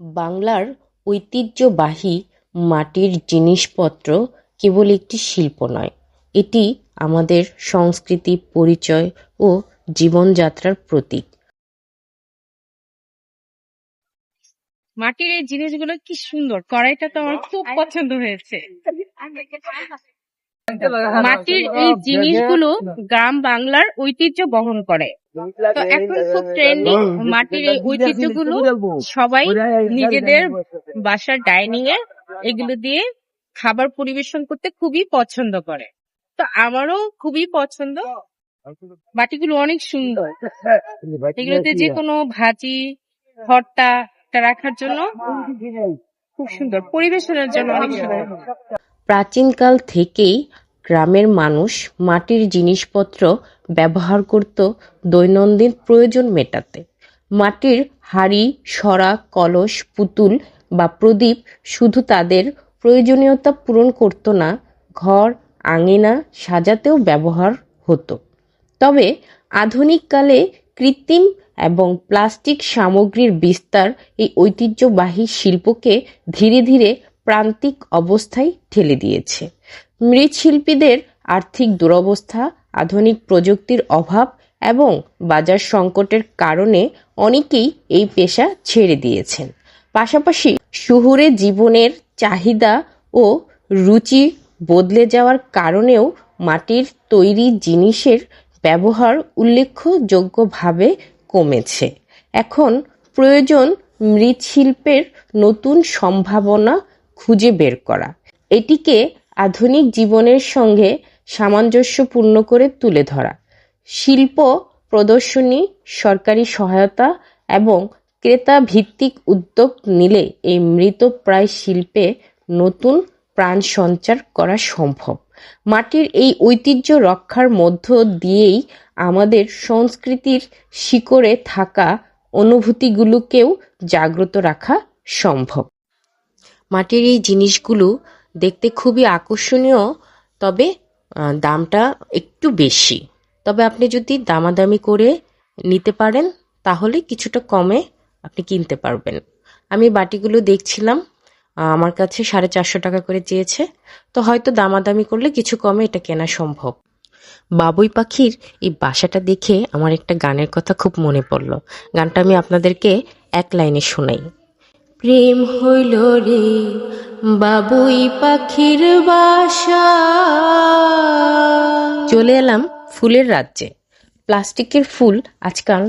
বাংলার ঐতিহ্যবাহী মাটির জিনিসপত্র কেবল একটি শিল্প নয়, এটি আমাদের সংস্কৃতি, পরিচয় ও জীবনযাত্রার প্রতীক। মাটির এই জিনিসগুলো কি সুন্দর, কড়াইটা তো আমার খুব পছন্দ হয়েছে। মাটির এই জিনিসগুলো গ্রাম বাংলার ঐতিহ্য বহন করে। তো এখন খুব ট্রেন্ডিং মাটির এই ঐতিহ্যগুলো সবাই নিজেদের বাসার ডাইনিং এ এগুলো দিয়ে খাবার পরিবেশন করতে খুবই পছন্দ করে। তো আমারও খুবই পছন্দ। বাটিগুলো অনেক সুন্দর, এগুলোতে যে কোনো ভাজি, ভর্তা রাখার জন্য খুব সুন্দর, পরিবেশনের জন্য অনেক সুন্দর। প্রাচীনকাল থেকেই গ্রামের মানুষ মাটির জিনিসপত্র ব্যবহার করত দৈনন্দিন প্রয়োজন মেটাতে। মাটির হাঁড়ি, সরা, কলস, পুতুল বা প্রদীপ শুধু তাদের প্রয়োজনীয়তা পূরণ করত না, ঘর আঙিনা সাজাতেও ব্যবহার হতো। তবে আধুনিককালে কৃত্রিম এবং প্লাস্টিক সামগ্রীর বিস্তার এই ঐতিহ্যবাহী শিল্পকে ধীরে ধীরে প্রান্তিক অবস্থায় ঠেলে দিয়েছে। মৃৎশিল্পীদের আর্থিক দুরবস্থা, আধুনিক প্রযুক্তির অভাব এবং বাজার সংকটের কারণে অনেকেই এই পেশা ছেড়ে দিয়েছেন। পাশাপাশি শহুরে জীবনের চাহিদা ও রুচি বদলে যাওয়ার কারণেও মাটির তৈরি জিনিসের ব্যবহার উল্লেখযোগ্যভাবে কমেছে। এখন প্রয়োজন মৃৎশিল্পের নতুন সম্ভাবনা খুঁজে বের করা, এটিকে আধুনিক জীবনের সঙ্গে সামঞ্জস্যপূর্ণ করে তুলে ধরা। শিল্প প্রদর্শনী, সরকারি সহায়তা এবং ক্রেতা ভিত্তিক উদ্যোগ নিলে এই মৃতপ্রায় শিল্পে নতুন প্রাণ সঞ্চার করা সম্ভব। মাটির এই ঐতিহ্য রক্ষার মধ্য দিয়েই আমাদের সংস্কৃতির শিকড়ে থাকা অনুভূতিগুলোকেও জাগ্রত রাখা সম্ভব। মাটির এই জিনিসগুলো দেখতে খুবই আকর্ষণীয়, তবে দামটা একটু বেশি। তবে আপনি যদি দামাদামি করে নিতে পারেন তাহলে কিছুটা কমে আপনি কিনতে পারবেন। আমি বাটিগুলো দেখছিলাম, আমার কাছে 450 টাকা করে চেয়েছে, তো হয়তো দামাদামি করলে কিছু কমে এটা কেনা সম্ভব। বাবুই পাখির এই বাসাটা দেখে আমার একটা গানের কথা খুব মনে পড়ল। গানটা আমি আপনাদেরকে এক লাইনে শোনাই। প্রেম হইল রে বাবুই পাখির বাসা। চলে এলাম ফুলের রাজ্যে। প্লাস্টিকের ফুল আজকাল